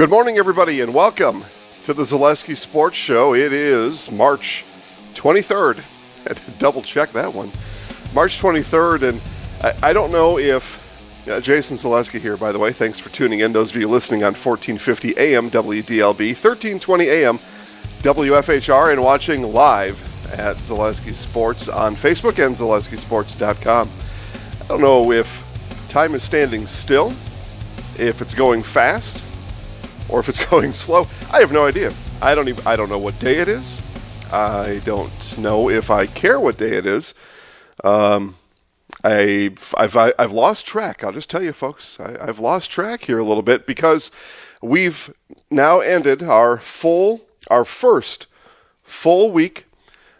Good morning, everybody, and welcome to the Zaleski Sports Show. It is March 23rd. I had to double check that one. March 23rd, and I don't know if Jason Zaleski here, by the way. Thanks for tuning in. Those of you listening on 1450 AM WDLB, 1320 AM WFHR, and watching live at Zaleski Sports on Facebook and ZaleskiSports.com. I don't know if time is standing still, if it's going fast, or if it's going slow. I have no idea. I don't know what day it is. I don't know if I care what day it is. I've lost track. I'll just tell you, folks. I've lost track here a little bit because we've now ended our first full week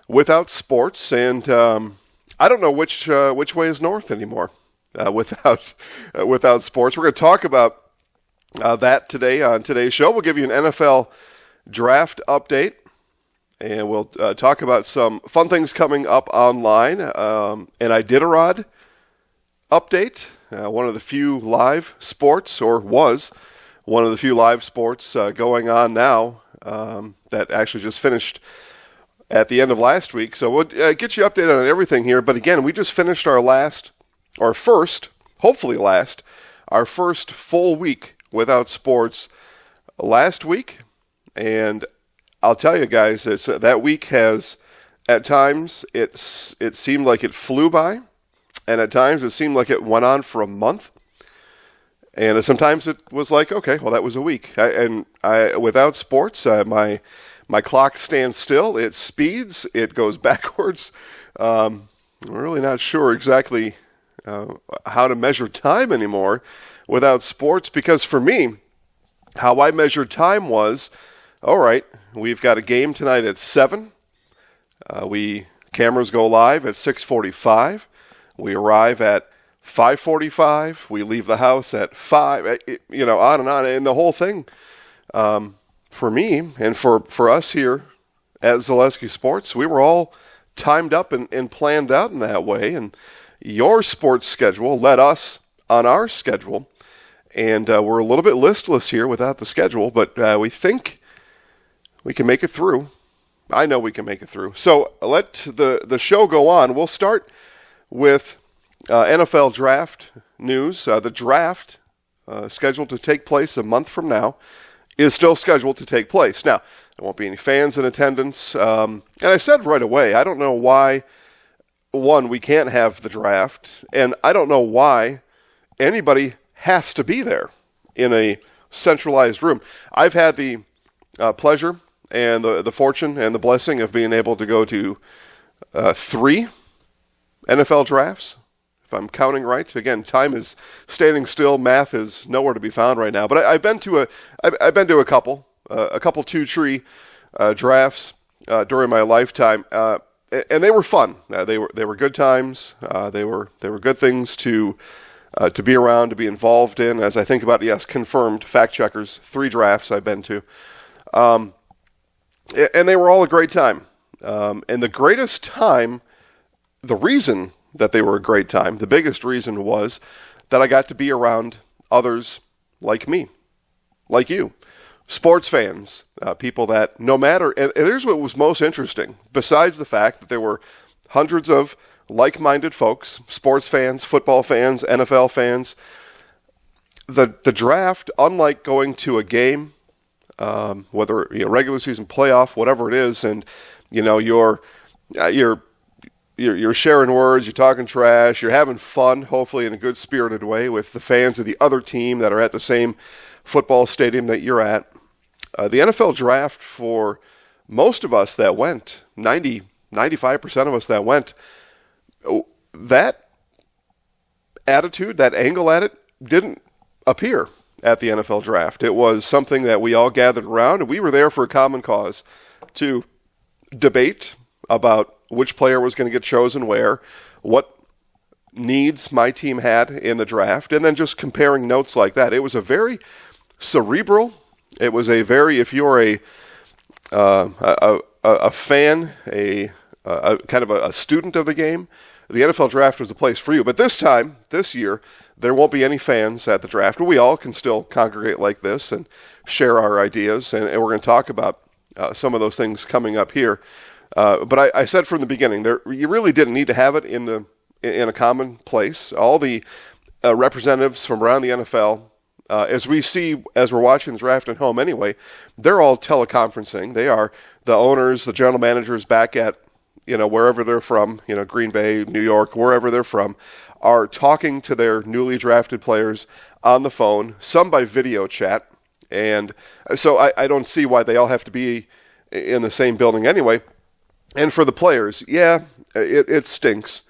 without sports, and I don't know which way is north anymore without sports. We're going to talk about that today on today's show. We'll give you an NFL draft update, and we'll talk about some fun things coming up online. An Iditarod update, one of the few live sports, or was one of the few live sports going on now that actually just finished at the end of last week. So we'll get you updated on everything here. But again, we just finished our first full week without sports last week, and I'll tell you guys, that week has, at times, it seemed like it flew by, and at times it seemed like it went on for a month, and sometimes it was like, okay, well, that was a week. Without sports, my clock stands still, it speeds, it goes backwards. I'm really not sure exactly how to measure time anymore without sports, because for me, how I measured time was, all right, we've got a game tonight at 7. Cameras go live at 6:45. We arrive at 5:45. We leave the house at 5. On and on. And the whole thing, for me and for us here at Zaleski Sports, we were all timed up and planned out in that way. And your sports schedule led us on our schedule. And we're a little bit listless here without the schedule, but we think we can make it through. I know we can make it through. So let the show go on. We'll start with NFL draft news. The draft, scheduled to take place a month from now, is still scheduled to take place. Now, there won't be any fans in attendance. And I said right away, I don't know why, one, we can't have the draft, and I don't know why anybody has to be there in a centralized room. I've had the pleasure and the fortune and the blessing of being able to go to 3 NFL drafts, if I'm counting right. Again, time is standing still. Math is nowhere to be found right now. But I've been to a couple 2-tree drafts during my lifetime, and they were fun. They were good times. They were good things to be around, to be involved in. As I think about, yes, confirmed, fact checkers, 3 drafts I've been to. And they were all a great time. And the greatest time, the reason that they were a great time, the biggest reason was that I got to be around others like me, like you, sports fans, people that no matter, and here's what was most interesting, besides the fact that there were hundreds of like-minded folks, sports fans, football fans, NFL fans. The draft, unlike going to a game, whether regular season, playoff, whatever it is, and you're sharing words, you're talking trash, you're having fun, hopefully in a good spirited way with the fans of the other team that are at the same football stadium that you're at. The NFL draft, for most of us that went, 95% of us that went, that attitude, that angle at it, didn't appear at the NFL draft. It was something that we all gathered around, and we were there for a common cause to debate about which player was going to get chosen where, what needs my team had in the draft, and then just comparing notes like that. It was a very cerebral, it was a very, if you're a fan, a kind of a student of the game, the NFL draft was the place for you. But this year, there won't be any fans at the draft. We all can still congregate like this and share our ideas, and we're going to talk about some of those things coming up here. But I said from the beginning, you really didn't need to have it in a common place. All the representatives from around the NFL, as we're watching the draft at home anyway, they're all teleconferencing. They are the owners, the general managers back at wherever they're from, Green Bay, New York, wherever they're from, are talking to their newly drafted players on the phone, some by video chat. And so I don't see why they all have to be in the same building anyway. And for the players, it stinks.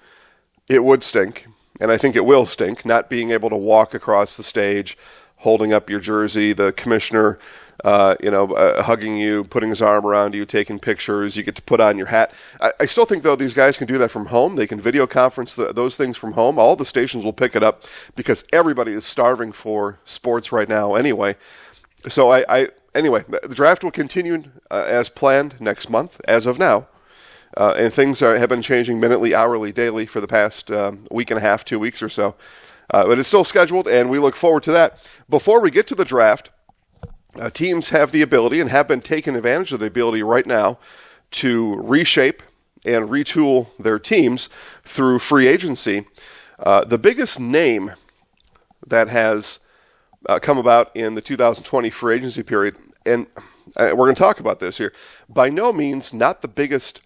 It would stink, and I think it will stink, not being able to walk across the stage, holding up your jersey, the commissioner hugging you, putting his arm around you, taking pictures. You get to put on your hat. I still think, though, these guys can do that from home. They can video conference those things from home. All the stations will pick it up because everybody is starving for sports right now anyway. So anyway, the draft will continue as planned next month, as of now. And things have been changing minutely, hourly, daily for the past week and a half, 2 weeks or so. But it's still scheduled, and we look forward to that. Before we get to the draft, teams have the ability and have been taking advantage of the ability right now to reshape and retool their teams through free agency. The biggest name that has come about in the 2020 free agency period, and we're going to talk about this here, by no means not the biggest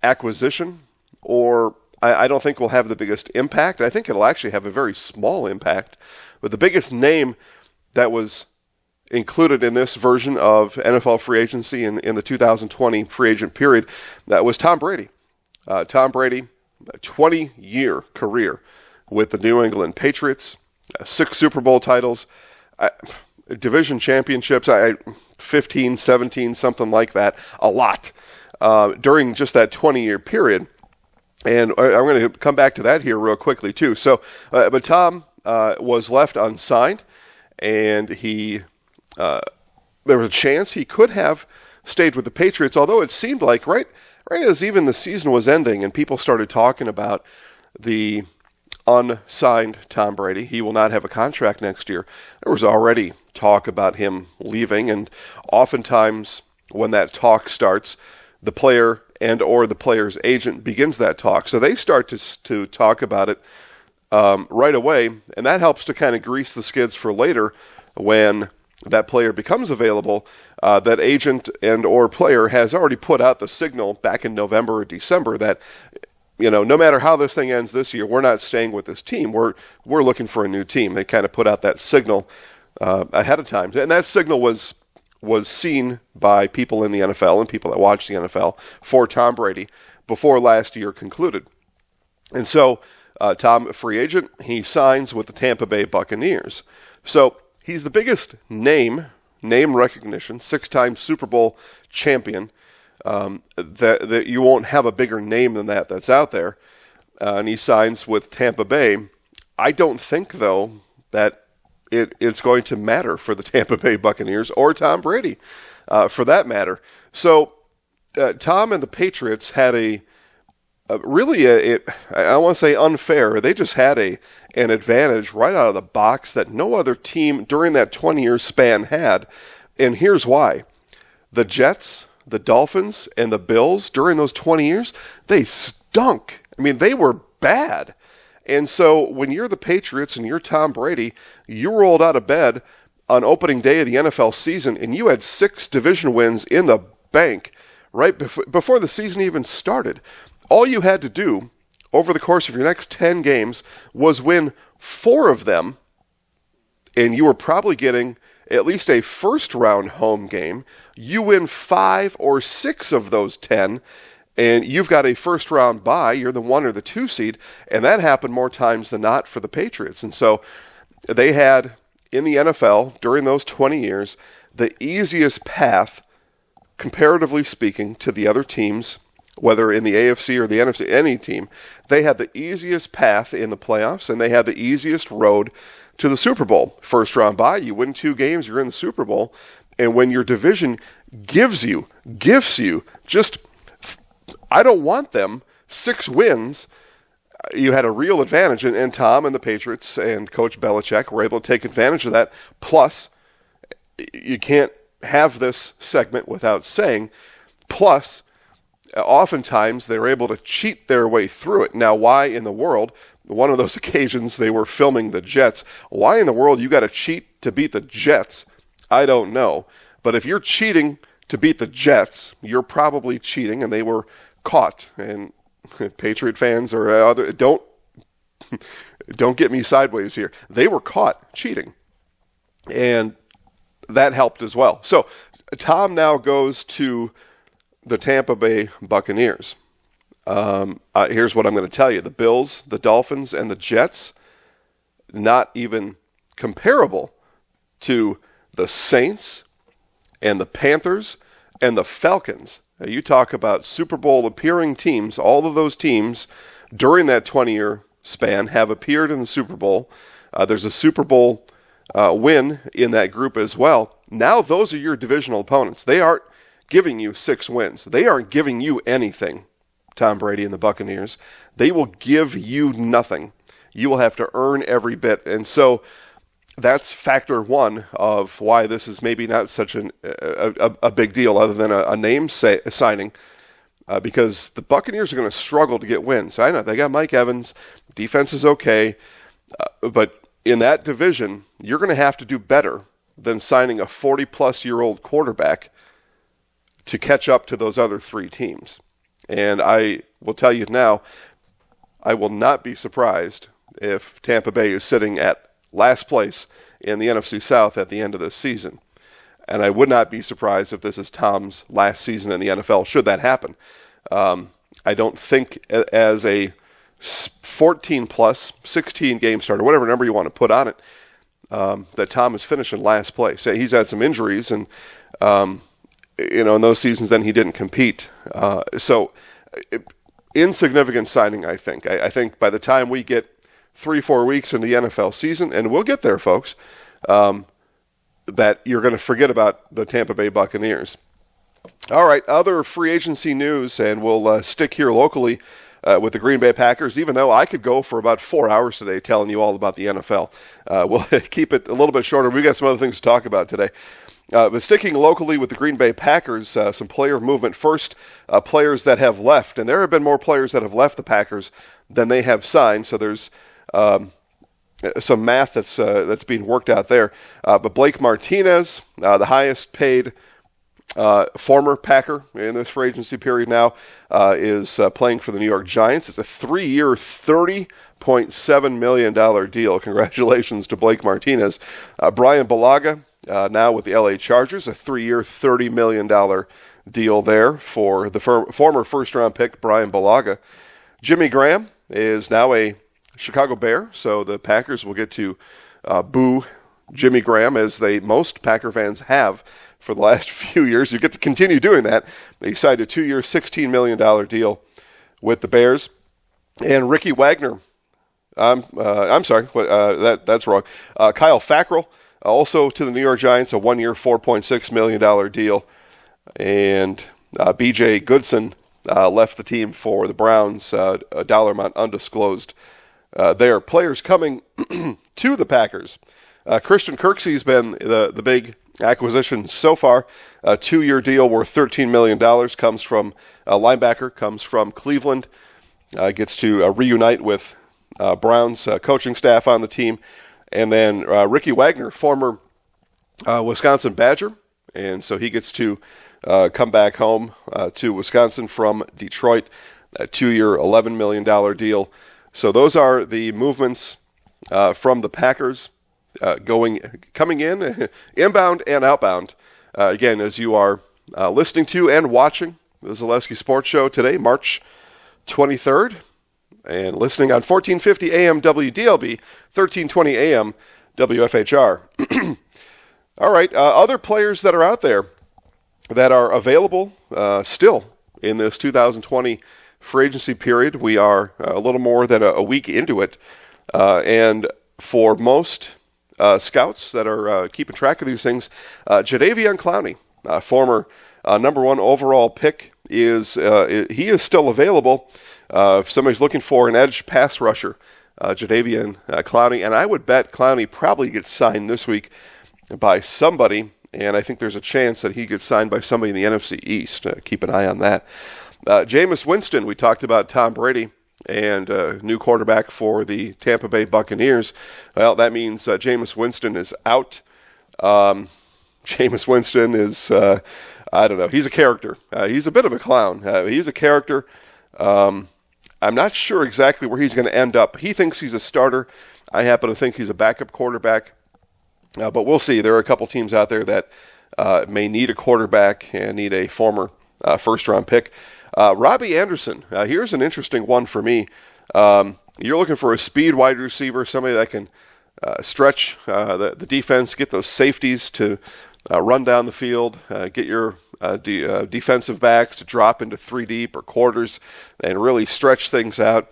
acquisition, or I don't think will have the biggest impact. I think it'll actually have a very small impact. But the biggest name that was included in this version of NFL free agency in the 2020 free agent period, that was Tom Brady. Tom Brady, a 20-year career with the New England Patriots, 6 Super Bowl titles, division championships, 15, 17, something like that, a lot. During just that 20-year period. And I'm going to come back to that here real quickly, too. So, but Tom was left unsigned, and there was a chance he could have stayed with the Patriots, although it seemed like right as even the season was ending and people started talking about the unsigned Tom Brady, he will not have a contract next year. There was already talk about him leaving, and oftentimes when that talk starts, the player and or the player's agent begins that talk. So they start to talk about it right away, and that helps to kind of grease the skids for later when that player becomes available. That agent and or player has already put out the signal back in November or December that, no matter how this thing ends this year, we're not staying with this team. We're looking for a new team. They kind of put out that signal ahead of time. And that signal was seen by people in the NFL and people that watch the NFL for Tom Brady before last year concluded. And so Tom, a free agent, he signs with the Tampa Bay Buccaneers. So he's the biggest name recognition, 6-time Super Bowl champion. That you won't have a bigger name than that's out there. And he signs with Tampa Bay. I don't think, though, that it's going to matter for the Tampa Bay Buccaneers or Tom Brady, for that matter. So Tom and the Patriots had I don't want to say unfair. They just had an advantage right out of the box that no other team during that 20-year span had. And here's why. The Jets, the Dolphins, and the Bills during those 20 years, they stunk. I mean, they were bad. And so when you're the Patriots and you're Tom Brady, you rolled out of bed on opening day of the NFL season and you had 6 division wins in the bank right before the season even started. All you had to do over the course of your next 10 games was win 4 of them, and you were probably getting at least a first-round home game. You win 5 or 6 of those 10, and you've got a first-round bye. You're the 1 or the 2 seed, and that happened more times than not for the Patriots. And so they had, in the NFL, during those 20 years, the easiest path, comparatively speaking, to the other teams, whether in the AFC or the NFC, any team. They had the easiest path in the playoffs, and they had the easiest road to the Super Bowl. First-round bye, you win 2 games, you're in the Super Bowl. And when your division gifts you, just, I don't want them 6 wins you had a real advantage, and Tom and the Patriots and Coach Belichick were able to take advantage of that. Plus, you can't have this segment without saying, plus, oftentimes they were able to cheat their way through it. Now, why in the world, one of those occasions they were filming the Jets, why in the world you got to cheat to beat the Jets? I don't know. But if you're cheating to beat the Jets, you're probably cheating, and they were caught. And Patriot fans or other, don't get me sideways here. They were caught cheating, and that helped as well. So Tom now goes to the Tampa Bay Buccaneers. Here's what I'm going to tell you. The Bills, the Dolphins, and the Jets, not even comparable to the Saints and the Panthers and the Falcons. Now, you talk about Super Bowl appearing teams. All of those teams during that 20-year span have appeared in the Super Bowl. There's a Super Bowl win in that group as well. Now those are your divisional opponents. They aren't giving you 6 wins. They aren't giving you anything, Tom Brady and the Buccaneers. They will give you nothing. You will have to earn every bit. And so that's factor one of why this is maybe not such a big deal other than a name signing, because the Buccaneers are going to struggle to get wins. I know they got Mike Evans. Defense is okay. But in that division, you're going to have to do better than signing a 40-plus-year-old quarterback to catch up to those other 3 teams. And I will tell you now, I will not be surprised if Tampa Bay is sitting at last place in the NFC South at the end of this season. And I would not be surprised if this is Tom's last season in the NFL, should that happen. I don't think as a 14-plus, 16-game starter, whatever number you want to put on it, that Tom is finishing last place. He's had some injuries, and in those seasons, then he didn't compete. Insignificant signing, I think. I think by the time we get 3-4 weeks in the NFL season, and we'll get there, folks, that you're going to forget about the Tampa Bay Buccaneers. All right, other free agency news, and we'll stick here locally with the Green Bay Packers, even though I could go for about 4 hours today telling you all about the NFL. We'll keep it a little bit shorter. We've got some other things to talk about today. But sticking locally with the Green Bay Packers, some player movement. First, players that have left, and there have been more players that have left the Packers than they have signed, so there's some math that's being worked out there. But Blake Martinez, the highest paid former Packer in this free agency period now, is playing for the New York Giants. It's a 3-year, $30.7 million deal. Congratulations to Blake Martinez. Brian Bulaga, now with the LA Chargers, a 3-year, $30 million deal there for the former first-round pick, Brian Bulaga. Jimmy Graham is now a Chicago Bear, so the Packers will get to boo Jimmy Graham, as most Packer fans have for the last few years. You get to continue doing that. They signed a 2-year, $16 million deal with the Bears. And Ricky Wagner, I'm sorry, that's wrong. Kyle Fackrell, also to the New York Giants, a 1-year, $4.6 million deal. And B.J. Goodson left the team for the Browns, a dollar amount undisclosed. There, players coming to the Packers. Christian Kirksey's been the big acquisition so far. A 2-year deal worth $13 million comes from linebacker, comes from Cleveland. Gets to reunite with Browns coaching staff on the team. And then Ricky Wagner, former Wisconsin Badger. And so he gets to come back home to Wisconsin from Detroit. A 2-year, $11 million deal. So those are the movements from the Packers coming in, inbound and outbound. Again, as you are listening to and watching the Zaleski Sports Show today, March 23rd, and listening on 1450 AM WDLB, 1320 AM WFHR. All right, other players that are out there that are available still in this 2020 free agency period. We are a little more than a week into it, and for most scouts that are keeping track of these things, Jadeveon Clowney, former number 1 overall pick, he is still available. If somebody's looking for an edge pass rusher, Jadeveon Clowney, and I would bet Clowney probably gets signed this week by somebody, and I think there's a chance that he gets signed by somebody in the NFC East. Keep an eye on that. Jameis Winston, we talked about Tom Brady and new quarterback for the Tampa Bay Buccaneers. Well, that means Jameis Winston is out. Jameis Winston is, I don't know, he's a character. He's a bit of a clown. He's a character. I'm not sure exactly where he's going to end up. He thinks he's a starter. I happen to think he's a backup quarterback. But we'll see. There are a couple teams out there that may need a quarterback and need a former first-round pick. Robbie Anderson, here's an interesting one for me. You're looking for a speed wide receiver, somebody that can stretch the defense, get those safeties to run down the field, get your defensive backs to drop into 3 deep or quarters and really stretch things out,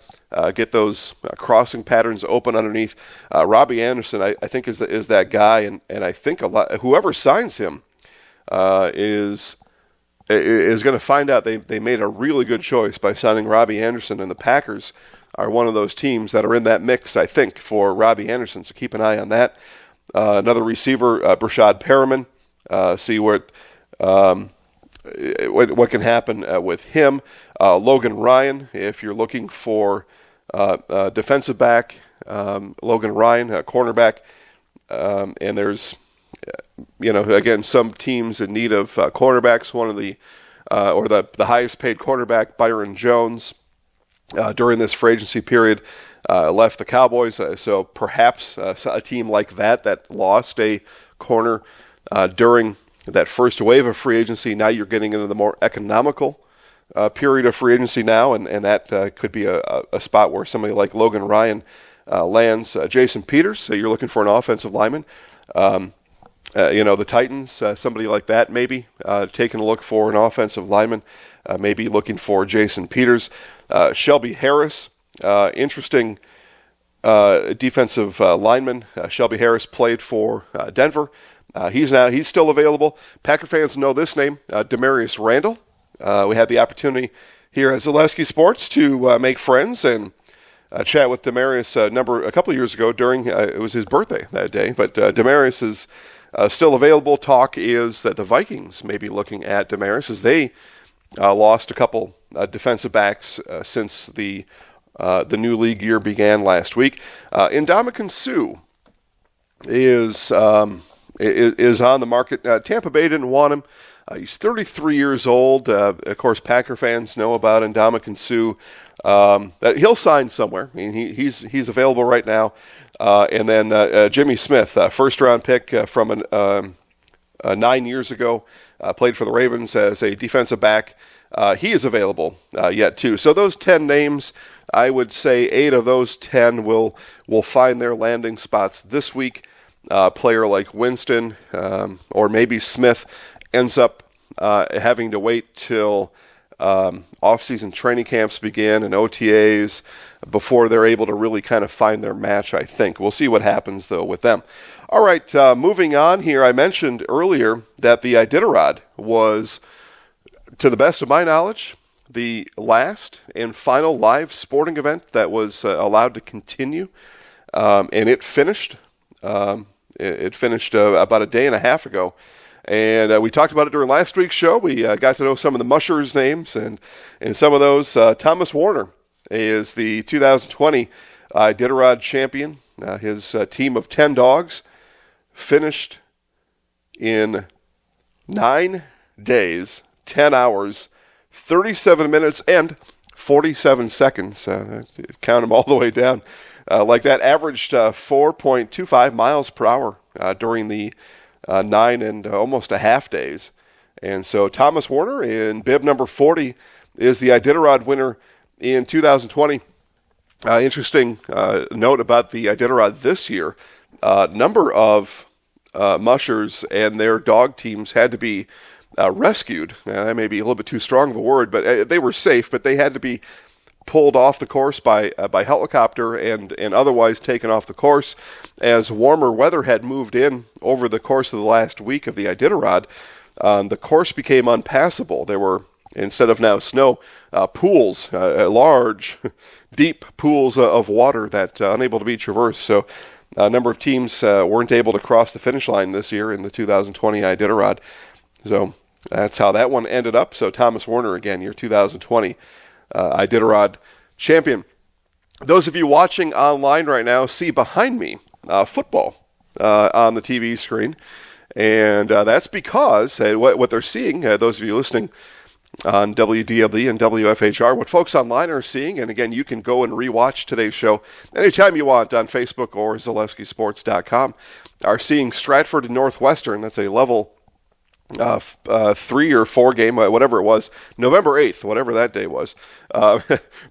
get those crossing patterns open underneath. Robbie Anderson, I think, is that guy, and I think whoever signs him is going to find out they made a really good choice by signing Robbie Anderson, and the Packers are one of those teams that are in that mix, I think, for Robbie Anderson, so keep an eye on that. Another receiver, Brashad Perriman, see what can happen with him. Logan Ryan, if you're looking for defensive back, Logan Ryan, cornerback, and there's, again, some teams in need of cornerbacks. One of the highest paid cornerback, Byron Jones, during this free agency period, left the Cowboys. So perhaps a team like that lost a corner during that first wave of free agency. Now you're getting into the more economical period of free agency now, and that could be a spot where somebody like Logan Ryan lands. Jason Peters, so you're looking for an offensive lineman. The Titans, somebody like that maybe, taking a look for an offensive lineman, maybe looking for Jason Peters. Shelby Harris, interesting defensive lineman. Shelby Harris played for Denver. He's still available. Packer fans know this name, Demarius Randall. We had the opportunity here at Zaleski Sports to make friends and chat with Demarius a couple of years ago during it was his birthday that day. But Demarius is still available. Talk is that the Vikings may be looking at Demarius as they lost a couple defensive backs since the new league year began last week. Ndamukong Suh is on the market. Tampa Bay didn't want him. He's 33 years old. Of course, Packer fans know about Ndamukong Suh. That he'll sign somewhere. I mean, he's available right now. And then Jimmy Smith, first-round pick from 9 years ago, played for the Ravens as a defensive back. He is available yet too. So those 10 names, I would say 8 of those 10 will find their landing spots this week. Player like Winston or maybe Smith ends up having to wait till off-season training camps begin and OTAs before they're able to really kind of find their match, I think. We'll see what happens, though, with them. All right, moving on here. I mentioned earlier that the Iditarod was, to the best of my knowledge, the last and final live sporting event that was allowed to continue, and it finished. It finished about a day and a half ago. And we talked about it during last week's show. We got to know some of the mushers' names and some of those. Thomas Warner is the 2020 Iditarod champion. His team of 10 dogs finished in 9 days, 10 hours, 37 minutes, and 47 seconds. Count them all the way down. Like that, averaged 4.25 miles per hour during the 9 and almost a half days. And so Thomas Warner in bib number 40 is the Iditarod winner in 2020. Interesting note about the Iditarod this year. Number of mushers and their dog teams had to be rescued. That may be a little bit too strong of a word, but they were safe, but they had to be pulled off the course by helicopter and otherwise taken off the course as warmer weather had moved in over the course of the last week of the Iditarod. The course became unpassable. There were instead of now snow, pools, large, deep pools of water that unable to be traversed. So a number of teams weren't able to cross the finish line this year in the 2020 Iditarod. So that's how that one ended up. So Thomas Warner, again, your 2020 Iditarod champion. Those of you watching online right now see behind me football on the TV screen. And that's because what they're seeing, those of you listening on WDW and WFHR, what folks online are seeing, and again, you can go and rewatch today's show anytime you want on Facebook or ZaleskiSports.com, are seeing Stratford and Northwestern. That's a level 3 or 4 game, whatever it was, November 8th, whatever that day was.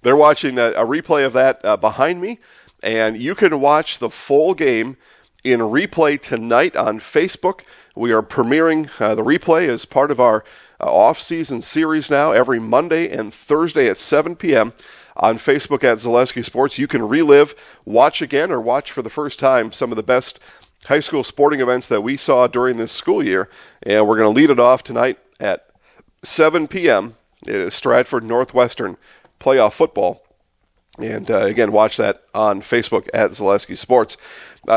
They're watching a replay of that behind me, and you can watch the full game in replay tonight on Facebook. We are premiering the replay as part of our off-season series now every Monday and Thursday at 7 p.m. on Facebook at Zaleski Sports. You can relive, watch again, or watch for the first time some of the best high school sporting events that we saw during this school year. And we're going to lead it off tonight at 7 p.m. It is Stratford Northwestern playoff football. And again, watch that on Facebook at Zaleski Sports.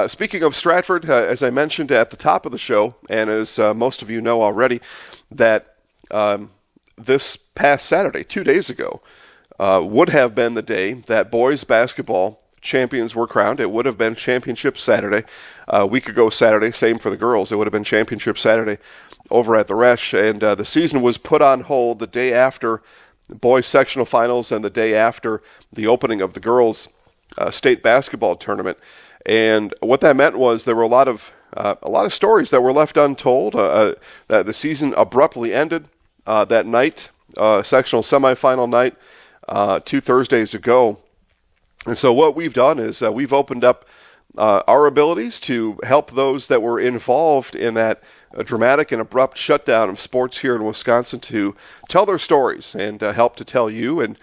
Speaking of Stratford, as I mentioned at the top of the show, and as most of you know already, that this past Saturday, 2 days ago, would have been the day that boys basketball champions were crowned. It would have been Championship Saturday. A week ago Saturday, same for the girls. It would have been Championship Saturday over at the Resch. And the season was put on hold the day after boys sectional finals and the day after the opening of the girls state basketball tournament. And what that meant was there were a lot of stories that were left untold. That the season abruptly ended that night, sectional semifinal night, 2 Thursdays ago. And so what we've done is we've opened up our abilities to help those that were involved in that dramatic and abrupt shutdown of sports here in Wisconsin to tell their stories and help to tell you. And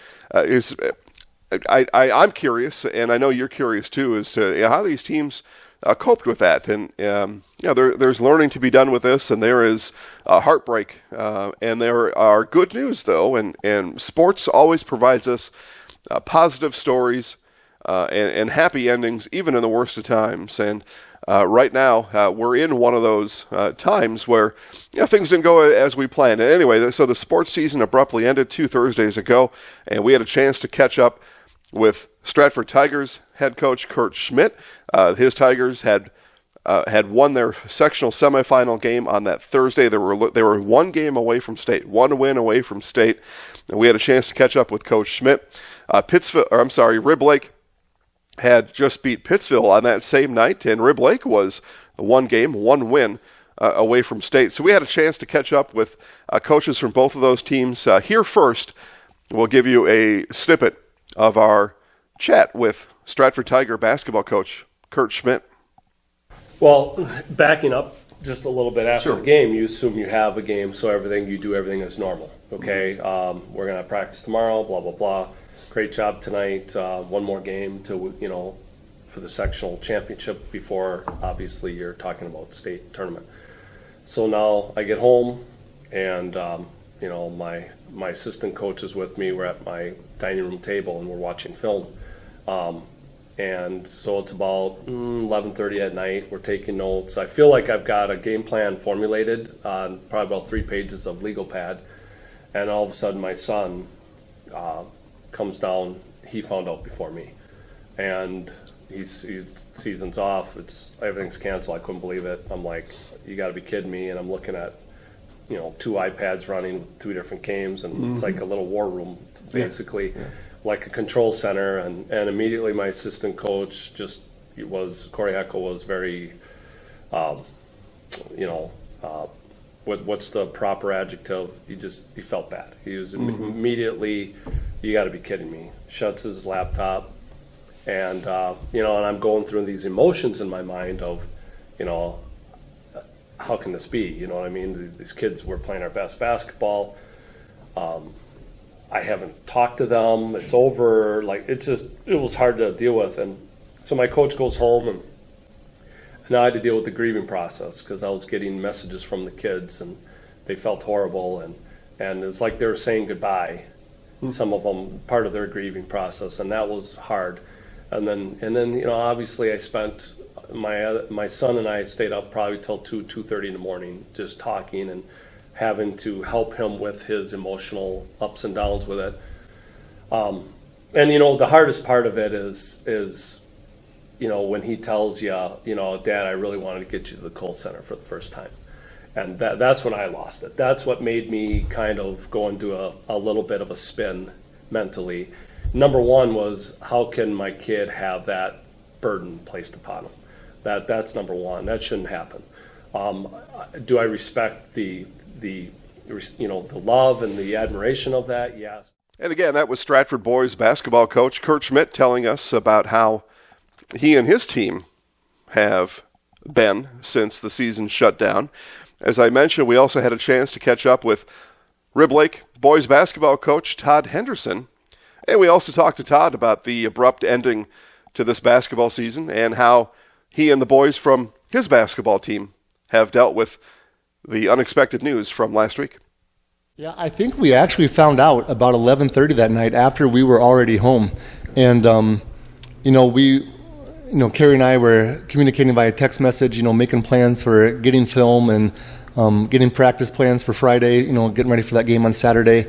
I'm curious, and I know you're curious too, as to how these teams coped with that. And there's learning to be done with this, and there is heartbreak, and there are good news though. And sports always provides us positive stories and happy endings, even in the worst of times. And right now, we're in one of those times where things didn't go as we planned. And anyway, so the sports season abruptly ended 2 Thursdays ago, and we had a chance to catch up with Stratford Tigers head coach Kurt Schmidt. His Tigers had won their sectional semifinal game on that Thursday. They were 1 game away from state, 1 win away from state, and we had a chance to catch up with Coach Schmidt. Rib Lake had just beat Pittsville on that same night, and Rib Lake was 1 game, 1 win away from state. So we had a chance to catch up with coaches from both of those teams. Here first, we'll give you a snippet of our chat with Stratford Tiger basketball coach Kurt Schmidt. Well, backing up just a little bit after Sure. the game, you assume you have a game, so everything is normal. Okay, we're gonna practice tomorrow. Blah blah blah. Great job tonight. 1 more game to for the sectional championship before obviously you're talking about the state tournament. So now I get home and my assistant coach is with me. We're at my dining room table and we're watching film. And so it's about 11:30 at night. We're taking notes. I feel like I've got a game plan formulated on probably about 3 pages of legal pad. And all of a sudden my son comes down. He found out before me. And he's season's off. Everything's canceled. I couldn't believe it. I'm like, you got to be kidding me. And I'm looking at 2 iPads running with 2 different games, and it's like a little war room, basically, like a control center. And immediately my assistant coach Corey Heckel was very, what's the proper adjective? He felt bad. He was immediately, you got to be kidding me. Shuts his laptop, and and I'm going through these emotions in my mind of, how can this be? You know what I mean? These kids were playing our best basketball. I haven't talked to them. It's over. It was hard to deal with. And so my coach goes home, and I had to deal with the grieving process because I was getting messages from the kids, and they felt horrible. And And it's like they were saying goodbye. Some of them, part of their grieving process, and that was hard. And then obviously I spent, my son and I stayed up probably till 2:30 in the morning just talking and having to help him with his emotional ups and downs with it. And the hardest part of it is when he tells you, Dad, I really wanted to get you to the Kohl Center for the first time. And that's when I lost it. That's what made me kind of go into a little bit of a spin mentally. Number one was, how can my kid have that burden placed upon him? That's number one. That shouldn't happen. Do I respect the love and the admiration of that? Yes. And again, that was Stratford boys basketball coach Kurt Schmidt telling us about how he and his team have been since the season shut down. As I mentioned, we also had a chance to catch up with Rib Lake boys basketball coach Todd Henderson. And we also talked to Todd about the abrupt ending to this basketball season and how he and the boys from his basketball team have dealt with the unexpected news from last week. Yeah, I think we actually found out about 11:30 that night after we were already home. And, Carrie and I were communicating via text message, making plans for getting film and getting practice plans for Friday, getting ready for that game on Saturday.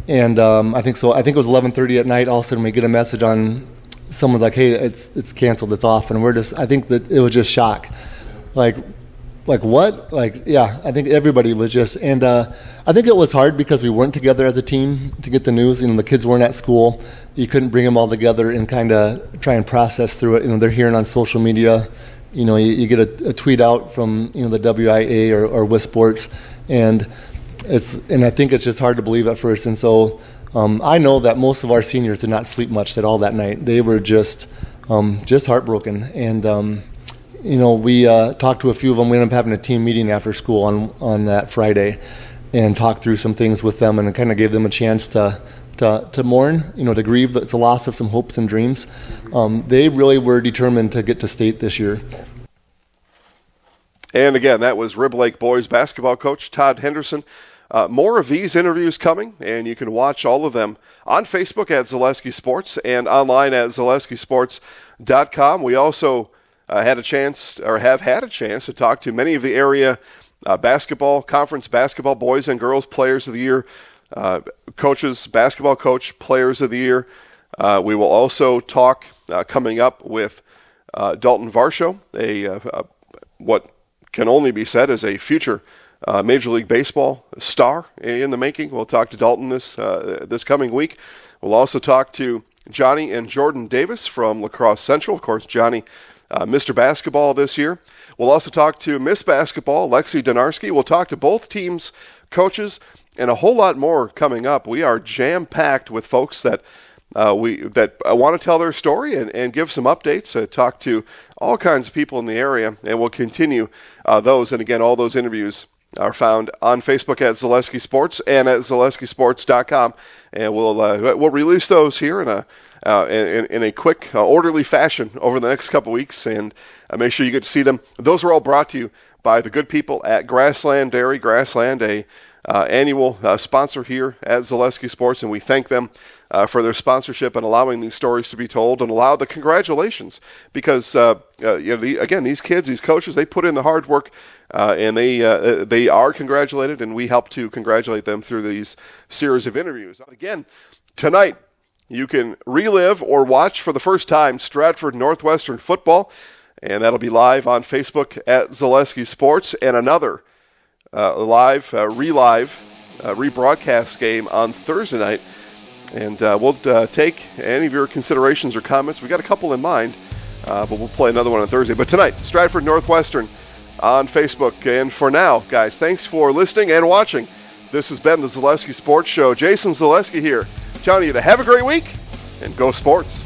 And I think it was 11:30 at night. All of a sudden we get a message on someone's like, hey, it's canceled, it's off. And I think that it was just shock. Like what? I think everybody was just, and I think it was hard because we weren't together as a team to get the news. The kids weren't at school. You couldn't bring them all together and kind of try and process through it. They're hearing on social media. You get a tweet out from the WIA or WIS Sports, and I think it's just hard to believe at first. And so I know that most of our seniors did not sleep much at all that night. They were just heartbroken. And we talked to a few of them. We ended up having a team meeting after school on that Friday and talked through some things with them and kind of gave them a chance to mourn, to grieve. It's a loss of some hopes and dreams. They really were determined to get to state this year. And again, that was Rib Lake boys basketball coach Todd Henderson. More of these interviews coming, and you can watch all of them on Facebook at Zaleski Sports and online at ZaleskiSports.com. We also have had a chance to talk to many of the area conference basketball boys and girls players of the year, coaches, basketball coach players of the year. We will also talk coming up with Dalton Varsho, what can only be said as a future Major League Baseball star in the making. We'll talk to Dalton this coming week. We'll also talk to Johnny and Jordan Davis from La Crosse Central. Of course, Johnny, Mr. Basketball this year. We'll also talk to Miss Basketball, Lexi Donarski. We'll talk to both teams' coaches and a whole lot more coming up. We are jam-packed with folks that want to tell their story and give some updates, talk to all kinds of people in the area, and we'll continue those. And again, all those interviews are found on Facebook at Zaleski Sports and at ZaleskiSports.com. And we'll release those here in a quick, orderly fashion over the next couple weeks, and make sure you get to see them. Those are all brought to you by the good people at Grassland Dairy. Grassland, annual sponsor here at Zaleski Sports, and we thank them for their sponsorship and allowing these stories to be told and allow the congratulations because these kids, these coaches, they put in the hard work and they are congratulated, and we help to congratulate them through these series of interviews. Again, tonight you can relive or watch for the first time Stratford Northwestern football, and that'll be live on Facebook at Zaleski Sports, and another rebroadcast game on Thursday night. And we'll take any of your considerations or comments. We got a couple in mind, but we'll play another one on Thursday. But tonight, Stratford Northwestern on Facebook. And for now, guys, thanks for listening and watching. This has been the Zaleski Sports Show. Jason Zaleski here, telling you to have a great week and go sports.